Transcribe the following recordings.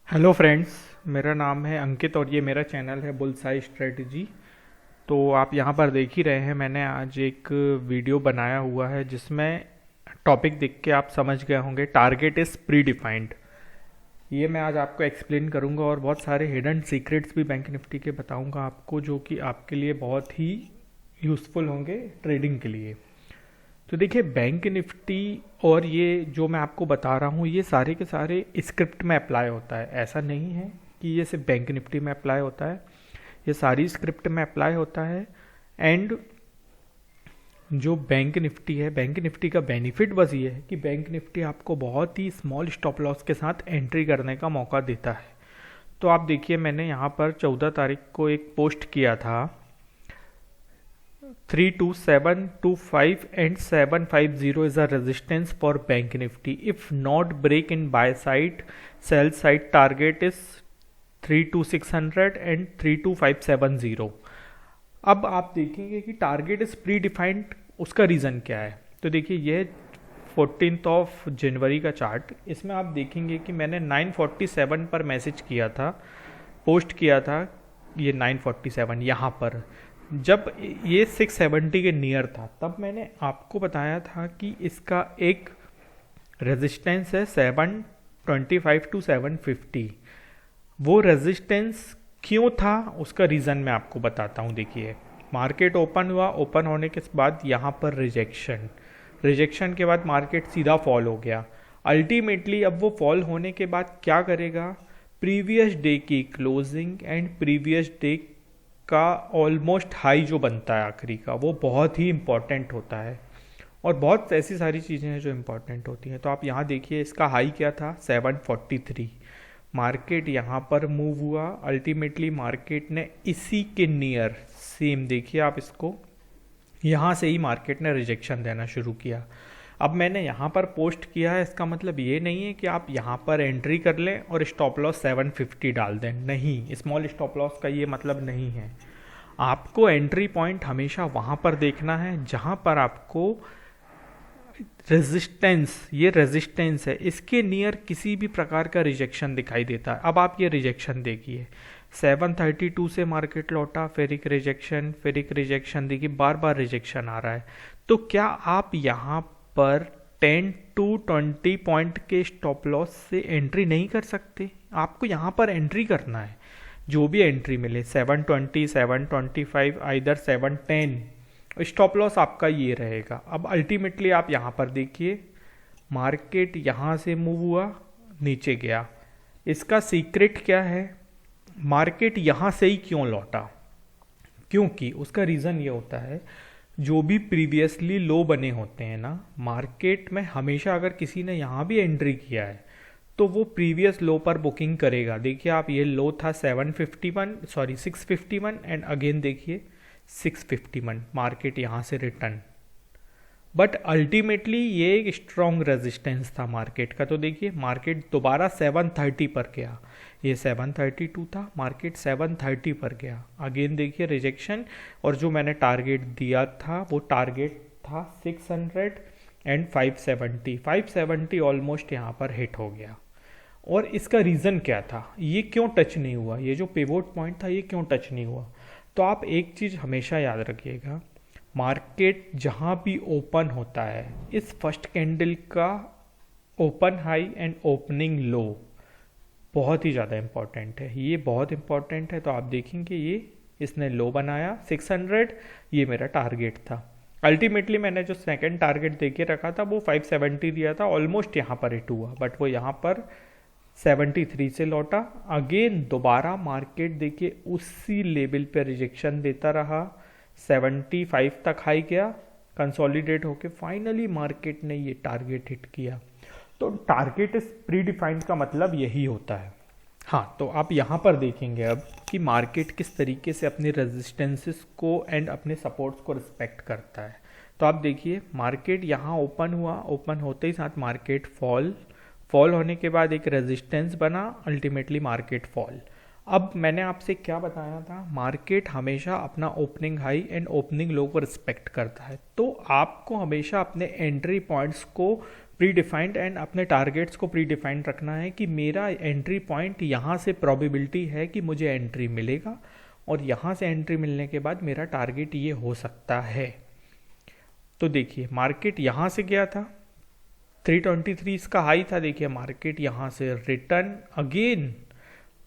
Hello friends. मेरा नाम है अंकित और ये मेरा चैनल है बुलसाई स्ट्रेटजी। तो आप यहाँ पर देख ही रहे हैं, मैंने आज एक वीडियो बनाया हुआ है जिसमें टॉपिक देख के आप समझ गए होंगे, टारगेट इज़ प्री डिफाइंड। ये मैं आज आपको एक्सप्लेन करूँगा और बहुत सारे हिडन सीक्रेट्स भी बैंक निफ्टी के बताऊँगा आपको, जो कि आपके लिए बहुत ही यूज़फुल होंगे ट्रेडिंग के लिए। तो देखिए, बैंक निफ्टी और ये जो मैं आपको बता रहा हूँ ये सारे के सारे स्क्रिप्ट में अप्लाई होता है। ऐसा नहीं है कि ये सिर्फ बैंक निफ्टी में अप्लाई होता है, ये सारी स्क्रिप्ट में अप्लाई होता है। एंड जो बैंक निफ्टी है, बैंक निफ्टी का बेनिफिट बस ये है कि बैंक निफ्टी आपको बहुत ही स्मॉल स्टॉप लॉस के साथ एंट्री करने का मौका देता है। तो आप देखिए, मैंने यहाँ पर 14 तारीख को एक पोस्ट किया था, 32725 and 750 is a resistance for Bank Nifty. If not break in buy side, sell side target is 32600 and 32570. अब आप देखेंगे कि टारगेट इज प्री डिफाइंड। उसका रीज़न क्या है? तो देखिए, ये 14 ऑफ जनवरी का चार्ट, इसमें आप देखेंगे कि मैंने 947 पर मैसेज किया था, पोस्ट किया था। ये 947 यहाँ पर जब ये 670 के नियर था, तब मैंने आपको बताया था कि इसका एक रेजिस्टेंस है 725 टू 750। वो रेजिस्टेंस क्यों था, उसका रीज़न मैं आपको बताता हूँ। देखिए, मार्केट ओपन हुआ, ओपन होने के बाद यहाँ पर रिजेक्शन के बाद मार्केट सीधा फॉल हो गया। अल्टीमेटली अब वो फॉल होने के बाद क्या करेगा, प्रीवियस डे की क्लोजिंग एंड प्रीवियस डे का ऑलमोस्ट हाई जो बनता है आखिरी का, वो बहुत ही इम्पॉर्टेंट होता है। और बहुत ऐसी सारी चीज़ें हैं जो इम्पॉर्टेंट होती हैं। तो आप यहाँ देखिए, इसका हाई क्या था, 743। मार्केट यहाँ पर मूव हुआ, अल्टीमेटली मार्केट ने इसी के नियर सेम, देखिए आप इसको, यहाँ से ही मार्केट ने रिजेक्शन देना शुरू किया। अब मैंने यहाँ पर पोस्ट किया है, इसका मतलब ये नहीं है कि आप यहाँ पर एंट्री कर लें और स्टॉप लॉस 750 डाल दें। नहीं, स्मॉल स्टॉप लॉस का ये मतलब नहीं है। आपको एंट्री पॉइंट हमेशा वहाँ पर देखना है जहाँ पर आपको रेजिस्टेंस, ये रेजिस्टेंस है, इसके नियर किसी भी प्रकार का रिजेक्शन दिखाई देता है। अब आप ये रिजेक्शन देखिए, 732 से मार्केट लौटा, फिर एक रिजेक्शन, देखिए बार बार रिजेक्शन आ रहा है। तो क्या आप यहाँ पर 10 टू 20 पॉइंट के स्टॉप लॉस से एंट्री नहीं कर सकते? आपको यहाँ पर एंट्री करना है, जो भी एंट्री मिले, 720, 725, आइदर 710, स्टॉप लॉस आपका ये रहेगा। अब अल्टीमेटली आप यहाँ पर देखिए, मार्केट यहाँ से मूव हुआ, नीचे गया। इसका सीक्रेट क्या है, मार्केट यहाँ से ही क्यों लौटा? क्योंकि उसका रीज़न ये होता है, जो भी प्रीवियसली लो बने होते हैं ना मार्केट में, हमेशा अगर किसी ने यहाँ भी एंट्री किया है तो वो प्रीवियस लो पर बुकिंग करेगा। देखिए आप, ये लो था 651 एंड अगेन देखिए 651, मार्केट यहाँ से रिटर्न। बट अल्टीमेटली ये एक स्ट्रॉन्ग रेजिस्टेंस था मार्केट का। तो देखिए, मार्केट दोबारा 730 पर गया, ये 732 था, मार्केट 730 पर गया। अगेन देखिए रिजेक्शन, और जो मैंने टारगेट दिया था वो टारगेट था 600 एंड 570 ऑलमोस्ट यहाँ पर हिट हो गया। और इसका रीज़न क्या था, ये क्यों टच नहीं हुआ, ये जो पिवोट पॉइंट था ये क्यों टच नहीं हुआ? तो आप एक चीज़ हमेशा याद रखिएगा, मार्केट जहाँ भी ओपन होता है, इस फर्स्ट कैंडल का ओपन हाई एंड ओपनिंग लो बहुत ही ज़्यादा इम्पॉर्टेंट है, ये बहुत इम्पॉर्टेंट है। तो आप देखेंगे, ये इसने लो बनाया 600, ये मेरा टारगेट था। अल्टीमेटली मैंने जो सेकंड टारगेट दे के रखा था वो 570 दिया था, ऑलमोस्ट यहाँ पर हिट हुआ, बट वो यहाँ पर 73 से लौटा। अगेन दोबारा मार्केट देखिए उसी लेवल पे रिजेक्शन देता रहा, 75 तक हाई गया, कंसोलिडेट होके फाइनली मार्केट ने ये टारगेट हिट किया। तो टारगेट इस प्री डिफाइंड का मतलब यही होता है। हाँ, तो आप यहाँ पर देखेंगे अब कि मार्केट किस तरीके से अपने रेजिस्टेंसेस को एंड अपने सपोर्ट्स को रिस्पेक्ट करता है। तो आप देखिए, मार्केट यहाँ ओपन हुआ, ओपन होते ही साथ मार्केट फॉल होने के बाद एक रेजिस्टेंस बना, अल्टीमेटली मार्केट फॉल। अब मैंने आपसे क्या बताया था, मार्केट हमेशा अपना ओपनिंग हाई एंड ओपनिंग लो को रिस्पेक्ट करता है। तो आपको हमेशा अपने एंट्री पॉइंट्स को प्री डिफाइंड, एंड अपने टारगेट्स को प्री डिफाइंड रखना है कि मेरा एंट्री पॉइंट यहाँ से प्रोबेबिलिटी है कि मुझे एंट्री मिलेगा, और यहाँ से एंट्री मिलने के बाद मेरा टारगेट ये हो सकता है। तो देखिए मार्केट यहाँ से गया था 323 इसका हाई था, देखिए मार्केट यहाँ से रिटर्न, अगेन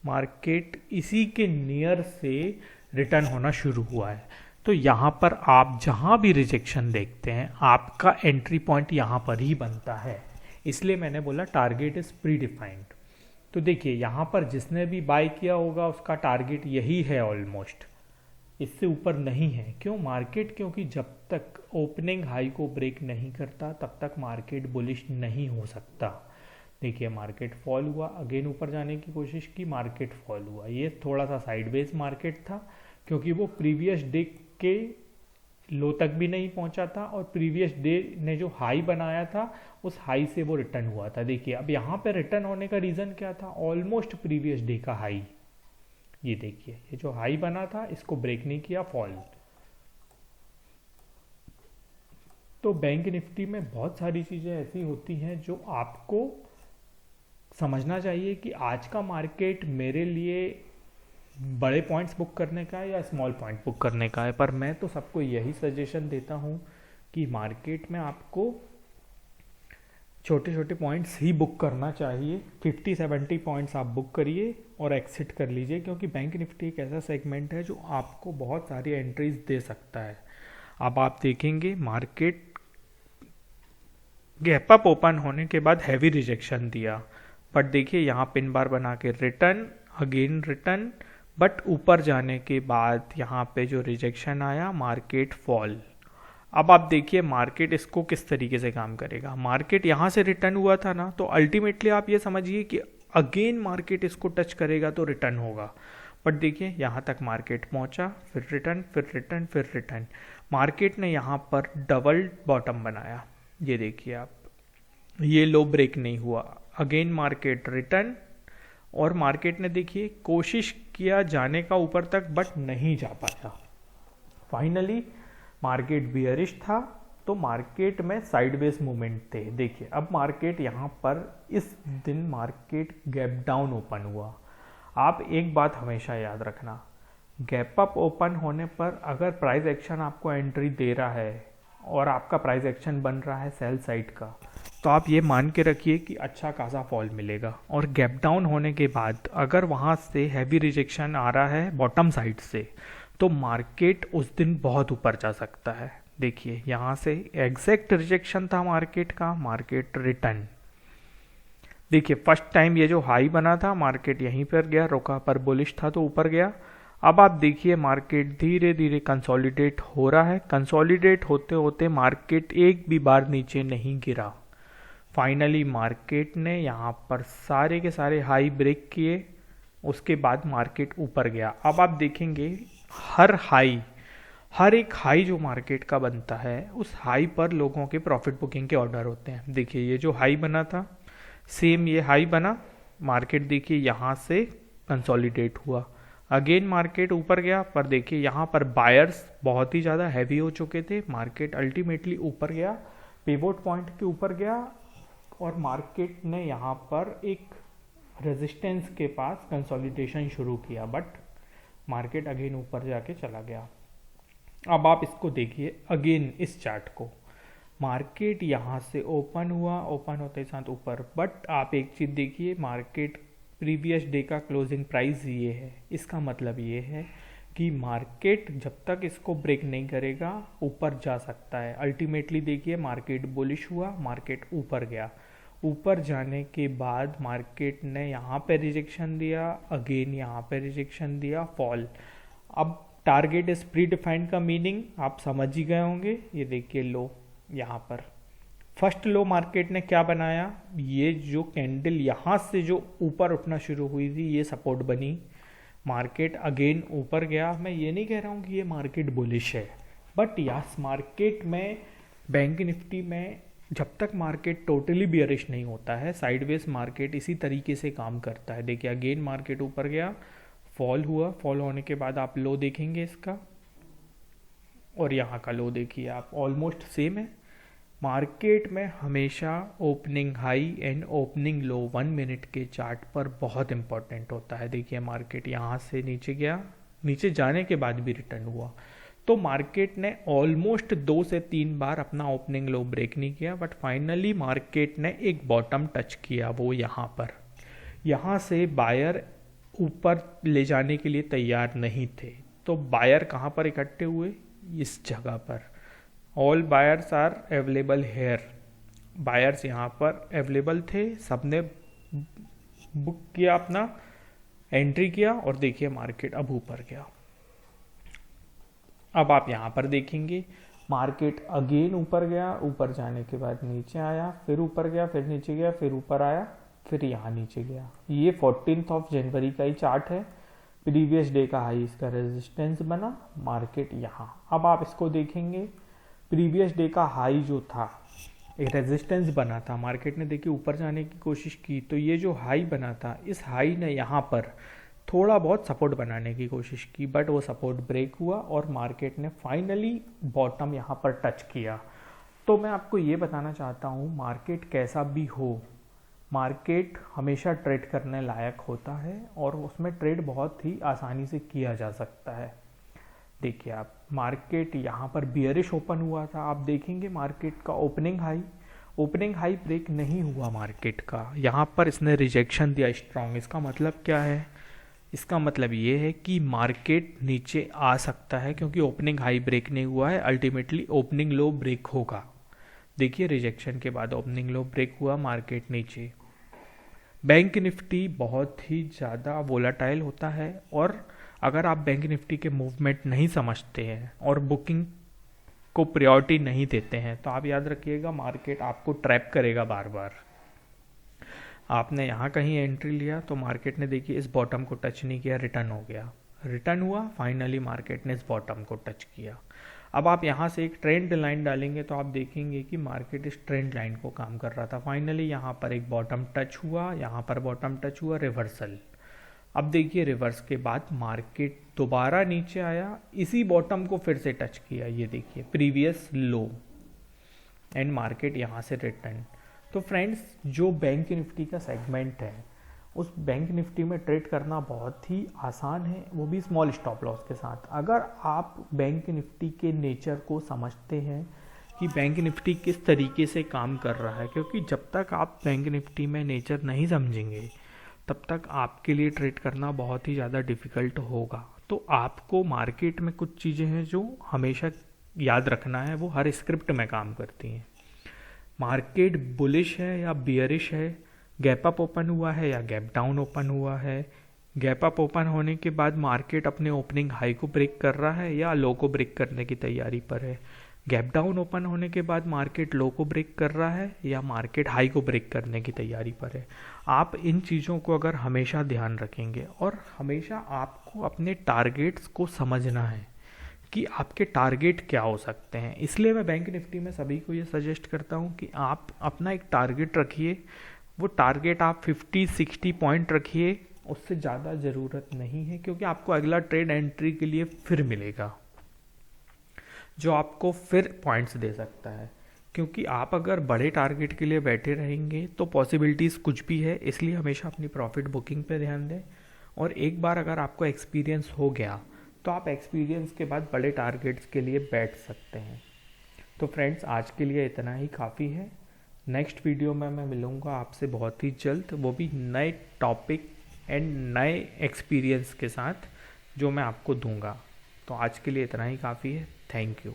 मार्केट इसी के नियर से रिटर्न होना शुरू हुआ है। तो यहाँ पर आप जहाँ भी रिजेक्शन देखते हैं आपका एंट्री पॉइंट यहाँ पर ही बनता है, इसलिए मैंने बोला टारगेट इज प्री डिफाइंड। तो देखिए यहाँ पर जिसने भी बाय किया होगा उसका टारगेट यही है ऑलमोस्ट, इससे ऊपर नहीं है। क्यों? मार्केट क्योंकि जब तक ओपनिंग हाई को ब्रेक नहीं करता तब तक मार्केट बुलिश नहीं हो सकता। देखिए मार्केट फॉल हुआ, अगेन ऊपर जाने की कोशिश की, मार्केट फॉल हुआ। ये थोड़ा सा साइडवेज मार्केट था क्योंकि वो प्रीवियस डे के लो तक भी नहीं पहुंचा था, और प्रीवियस डे ने जो हाई बनाया था उस हाई से वो रिटर्न हुआ था। देखिए अब यहाँ पे रिटर्न होने का रीज़न क्या था? ऑलमोस्ट प्रीवियस डे का हाई। ये देखिए ये जो हाई बना था इसको ब्रेक नहीं किया, फॉल। तो बैंक निफ्टी में बहुत सारी चीज़ें ऐसी होती हैं जो आपको समझना चाहिए कि आज का मार्केट मेरे लिए बड़े पॉइंट्स बुक करने का है या स्मॉल पॉइंट बुक करने का है। पर मैं तो सबको यही सजेशन देता हूँ कि मार्केट में आपको छोटे छोटे पॉइंट्स ही बुक करना चाहिए। 50-70 पॉइंट्स आप बुक करिए और एक्सिट कर लीजिए, क्योंकि बैंक निफ्टी एक ऐसा सेगमेंट है जो आपको बहुत सारी एंट्रीज दे सकता है। अब आप देखेंगे मार्केट गैप अप ओपन होने के बाद हैवी रिजेक्शन दिया, बट देखिए यहाँ पिन बार बना के रिटर्न, अगेन रिटर्न, बट ऊपर जाने के बाद यहाँ पे जो रिजेक्शन आया मार्केट फॉल। अब आप देखिए मार्केट इसको किस तरीके से काम करेगा। मार्केट यहाँ से रिटर्न हुआ था ना, तो अल्टीमेटली आप ये समझिए कि अगेन मार्केट इसको टच करेगा तो रिटर्न होगा। बट देखिए यहाँ तक मार्केट पहुँचा, फिर रिटर्न, फिर रिटर्न, फिर रिटर्न। मार्केट ने यहाँ पर डबल बॉटम बनाया, ये देखिए आप, ये लो ब्रेक नहीं हुआ, अगेन मार्केट रिटर्न, और मार्केट ने देखिए कोशिश किया जाने का ऊपर तक बट नहीं जा पाया। फाइनली मार्केट बियरिश था, तो मार्केट में साइडवेज मूवमेंट थे। देखिए अब मार्केट यहाँ पर इस दिन मार्केट गैप डाउन ओपन हुआ। आप एक बात हमेशा याद रखना, गैप अप ओपन होने पर अगर प्राइस एक्शन आपको एंट्री दे रहा है और आपका प्राइस एक्शन बन रहा है सेल साइड का, तो आप ये मान के रखिए कि अच्छा खासा फॉल मिलेगा। और गैप डाउन होने के बाद अगर वहाँ से हैवी रिजेक्शन आ रहा है बॉटम साइड से, तो मार्केट उस दिन बहुत ऊपर जा सकता है। देखिए यहाँ से एग्जैक्ट रिजेक्शन था मार्केट का, मार्केट रिटर्न। देखिए फर्स्ट टाइम ये जो हाई बना था मार्केट यहीं पर गया, रुका, पर बुलिश था तो ऊपर गया। अब आप देखिए मार्केट धीरे धीरे कंसोलिडेट हो रहा है। कंसोलिडेट होते होते मार्केट एक भी बार नीचे नहीं गिरा। फाइनली मार्केट ने यहाँ पर सारे के सारे हाई ब्रेक किए, उसके बाद मार्केट ऊपर गया। अब आप देखेंगे हर एक हाई जो मार्केट का बनता है उस हाई पर लोगों के प्रॉफिट बुकिंग के ऑर्डर होते हैं। देखिए ये जो हाई बना था सेम ये हाई बना, मार्केट देखिए यहाँ से कंसोलिडेट हुआ, अगेन मार्केट ऊपर गया, पर देखिए यहाँ पर बायर्स बहुत ही ज़्यादा हैवी हो चुके थे। मार्केट अल्टीमेटली ऊपर गया, पिवोट पॉइंट के ऊपर गया, और मार्केट ने यहाँ पर एक रेजिस्टेंस के पास कंसोलिडेशन शुरू किया, बट मार्केट अगेन ऊपर जाके चला गया। अब आप इसको देखिए अगेन इस चार्ट को, मार्केट यहाँ से ओपन हुआ, ओपन होते साथ ऊपर, बट आप एक चीज़ देखिए मार्केट प्रीवियस डे का क्लोजिंग प्राइस ये है। इसका मतलब ये है कि मार्केट जब तक इसको ब्रेक नहीं करेगा ऊपर जा सकता है। अल्टीमेटली देखिए मार्केट बुलिश हुआ, मार्केट ऊपर गया, ऊपर जाने के बाद मार्केट ने यहाँ पे रिजेक्शन दिया, अगेन यहाँ पे रिजेक्शन दिया, फॉल। अब टारगेट इज प्री डिफाइंड का मीनिंग आप समझ ही गए होंगे। ये देखिए लो, यहाँ पर फर्स्ट लो मार्केट ने क्या बनाया, ये जो कैंडल यहाँ से जो ऊपर उठना शुरू हुई थी ये सपोर्ट बनी, मार्केट अगेन ऊपर गया। मैं ये नहीं कह रहा हूँ कि ये मार्केट बुलिश है, बट यस मार्केट में बैंक निफ्टी में जब तक मार्केट टोटली बियरिश नहीं होता है, साइडवेज मार्केट इसी तरीके से काम करता है। देखिए अगेन मार्केट ऊपर गया, फॉल हुआ, फॉल होने के बाद आप लो देखेंगे इसका, और यहाँ का लो देखिए आप, ऑलमोस्ट सेम है। मार्केट में हमेशा opening high and opening low 1 minute के चार्ट पर बहुत इंपॉर्टेंट होता है। देखिए मार्केट यहाँ से नीचे गया, नीचे जाने के बाद भी रिटर्न हुआ, तो मार्केट ने ऑलमोस्ट 2 से 3 बार अपना ओपनिंग लो ब्रेक नहीं किया, बट फाइनली मार्केट ने एक बॉटम टच किया, वो यहाँ पर। यहाँ से बायर ऊपर ले जाने के लिए तैयार नहीं थे, तो बायर कहाँ पर इकट्ठे हुए, इस जगह पर। All buyers are available here, buyers यहाँ पर अवेलेबल थे, सबने बुक किया, अपना एंट्री किया, और देखिए मार्केट अब ऊपर गया। अब आप यहाँ पर देखेंगे मार्केट अगेन ऊपर गया, ऊपर जाने के बाद नीचे आया, फिर ऊपर गया, फिर नीचे गया, फिर ऊपर आया, फिर यहाँ नीचे गया। ये 14 जनवरी का ही चार्ट है, प्रीवियस डे का हाई इसका रेजिस्टेंस बना, मार्केट यहाँ। अब आप इसको देखेंगे, प्रीवियस डे का हाई जो था, एक रेजिस्टेंस बना था, मार्केट ने देखिए ऊपर जाने की कोशिश की, तो ये जो हाई बना था, इस हाई ने यहाँ पर थोड़ा बहुत सपोर्ट बनाने की कोशिश की, बट वो सपोर्ट ब्रेक हुआ और मार्केट ने फाइनली बॉटम यहाँ पर टच किया। तो मैं आपको ये बताना चाहता हूँ, मार्केट कैसा भी हो, मार्केट हमेशा ट्रेड करने लायक होता है और उसमें ट्रेड बहुत ही आसानी से किया जा सकता है। देखिए आप, मार्केट यहाँ पर बियरिश ओपन हुआ था, आप देखेंगे मार्केट का ओपनिंग हाई ब्रेक नहीं हुआ मार्केट का, यहाँ पर इसने रिजेक्शन दिया स्ट्रॉन्ग। इसका मतलब क्या है, इसका मतलब ये है कि मार्केट नीचे आ सकता है, क्योंकि ओपनिंग हाई ब्रेक नहीं हुआ है, अल्टीमेटली ओपनिंग लो ब्रेक होगा। देखिए रिजेक्शन के बाद ओपनिंग लो ब्रेक हुआ, मार्केट नीचे। बैंक निफ्टी बहुत ही ज़्यादा वोलाटाइल होता है, और अगर आप बैंक निफ्टी के मूवमेंट नहीं समझते हैं और बुकिंग को प्रायोरिटी नहीं देते हैं, तो आप याद रखिएगा मार्केट आपको ट्रैप करेगा बार बार। आपने यहाँ कहीं एंट्री लिया तो मार्केट ने देखिए इस बॉटम को टच नहीं किया, रिटर्न हो गया, रिटर्न हुआ, फाइनली मार्केट ने इस बॉटम को टच किया। अब आप यहाँ से एक ट्रेंड लाइन डालेंगे तो आप देखेंगे कि मार्केट इस ट्रेंड लाइन को काम कर रहा था। फाइनली यहाँ पर एक बॉटम टच हुआ, यहाँ पर बॉटम टच हुआ, रिवर्सल। अब देखिए रिवर्स के बाद मार्केट दोबारा नीचे आया, इसी बॉटम को फिर से टच किया, ये देखिए प्रीवियस लो, एंड मार्केट यहाँ से रिटर्न। तो फ्रेंड्स, जो बैंक निफ्टी का सेगमेंट है, उस बैंक निफ्टी में ट्रेड करना बहुत ही आसान है, वो भी स्मॉल स्टॉप लॉस के साथ। अगर आप बैंक निफ्टी के नेचर को समझते हैं कि बैंक निफ्टी किस तरीके से काम कर रहा है, क्योंकि जब तक आप बैंक निफ्टी में नेचर नहीं समझेंगे तब तक आपके लिए ट्रेड करना बहुत ही ज़्यादा डिफ़िकल्ट होगा। तो आपको मार्केट में कुछ चीज़ें हैं जो हमेशा याद रखना है, वो हर स्क्रिप्ट में काम करती हैं। मार्केट बुलिश है या बियरिश है, गैप अप ओपन हुआ है या गैप डाउन ओपन हुआ है, गैप अप ओपन होने के बाद मार्केट अपने ओपनिंग हाई को ब्रेक कर रहा है या लो को ब्रेक करने की तैयारी पर है, गैप डाउन ओपन होने के बाद मार्केट लो को ब्रेक कर रहा है या मार्केट हाई को ब्रेक करने की तैयारी पर है। आप इन चीज़ों को अगर हमेशा ध्यान रखेंगे, और हमेशा आपको अपने टारगेट्स को समझना है कि आपके टारगेट क्या हो सकते हैं। इसलिए मैं बैंक निफ्टी में सभी को ये सजेस्ट करता हूँ कि आप अपना एक टारगेट रखिए, वो टारगेट आप 50-60 पॉइंट रखिए, उससे ज़्यादा ज़रूरत नहीं है, क्योंकि आपको अगला ट्रेड एंट्री के लिए फिर मिलेगा जो आपको फिर पॉइंट्स दे सकता है। क्योंकि आप अगर बड़े टारगेट के लिए बैठे रहेंगे तो पॉसिबिलिटीज़ कुछ भी है, इसलिए हमेशा अपनी प्रॉफिट बुकिंग पे ध्यान दें। और एक बार अगर आपको एक्सपीरियंस हो गया तो आप एक्सपीरियंस के बाद बड़े टारगेट्स के लिए बैठ सकते हैं। तो फ्रेंड्स, आज के लिए इतना ही काफ़ी है। नेक्स्ट वीडियो में मैं मिलूँगा आपसे बहुत ही जल्द, वो भी नए टॉपिक एंड नए एक्सपीरियंस के साथ जो मैं आपको दूंगा। तो आज के लिए इतना ही काफ़ी है। Thank you.